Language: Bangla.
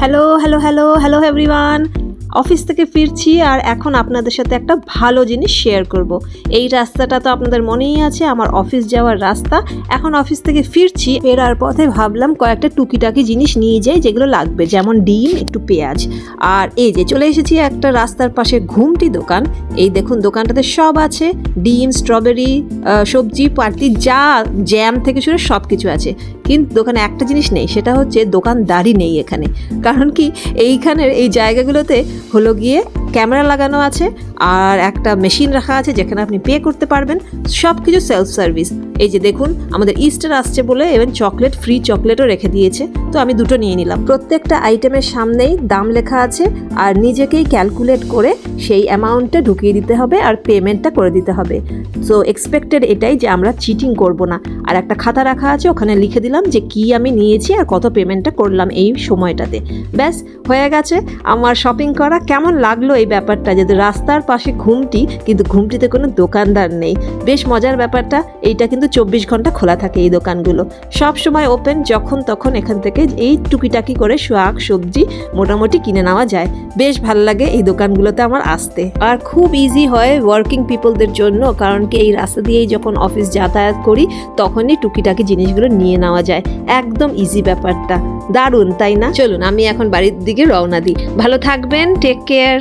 Hello hello hello hello everyone, office থেকে ফিরছি আর এখন আপনাদের সাথে একটা ভালো জিনিস শেয়ার করব। এই রাস্তাটা তো আপনাদের মনেই আছে, আমার অফিস যাওয়ার রাস্তা। এখন অফিস থেকে ফিরছি, ফেরার পথে ভাবলাম কয়েকটা টুকিটাকি জিনিস নিয়ে যাই যেগুলো লাগবে, যেমন ডিম, একটু পেঁয়াজ। আর এই যে চলে এসেছি একটা রাস্তার পাশে ঘুমটি দোকান। এই দেখুন দোকানটাতে সব আছে, ডিম, স্ট্রবেরি, সবজি পাতি, যা জ্যাম থেকে শুরু সব কিছু আছে। কিন্তু দোকানে একটা জিনিস নেই, সেটা হচ্ছে দোকানদারি নেই এখানে। কারণ কি, এইখানের এই জায়গাগুলোতে হলো গিয়ে ক্যামেরা লাগানো আছে আর একটা মেশিন রাখা আছে যেখানে আপনি পে করতে পারবেন। সব কিছু সেলফ সার্ভিস। এই যে দেখুন, আমাদের ইস্টার আসছে বলে এবং চকলেট, ফ্রি চকলেটও রেখে দিয়েছে, তো আমি দুটো নিয়ে নিলাম। প্রত্যেকটা আইটেমের সামনেই দাম লেখা আছে আর নিজেকেই ক্যালকুলেট করে সেই অ্যামাউন্টটা ঢুকিয়ে দিতে হবে আর পেমেন্টটা করে দিতে হবে। সো এক্সপেক্টেড এটাই যে আমরা চিটিং করব না। আর একটা খাতা রাখা আছে, ওখানে লিখে দিলাম যে কি আমি নিয়েছি আর কত পেমেন্টটা করলাম এই সময়টাতে। ব্যাস হয়ে গেছে আমার শপিং করা। কেমন লাগলো এই ব্যাপারটা, যে রাস্তার পাশে ঘুমটি, কিন্তু ঘুমটিতে কোনো দোকানদার নেই। বেশ মজার ব্যাপারটা। এইটা কিন্তু 24 ঘন্টা খোলা থাকে এই দোকানগুলো, সব সময় ওপেন। যখন তখন এখান থেকে এই টুকিটাকি করে শাক সবজি মোটামুটি কিনে নেওয়া যায়। বেশ ভালো লাগে এই দোকানগুলোতে আমার আসতে। আর খুব ইজি হয় ওয়ার্কিং পিপলদের জন্য, কারণ কি এই রাস্তা দিয়েই যখন অফিস যাতায়াত করি তখনই টুকিটাকি জিনিসগুলো নিয়ে নেওয়া যায়। একদম ইজি ব্যাপারটা, দারুণ তাই না? চলুন আমি এখন বাড়ির দিকে রওনা দিই। ভালো থাকবেন, টেক কেয়ার।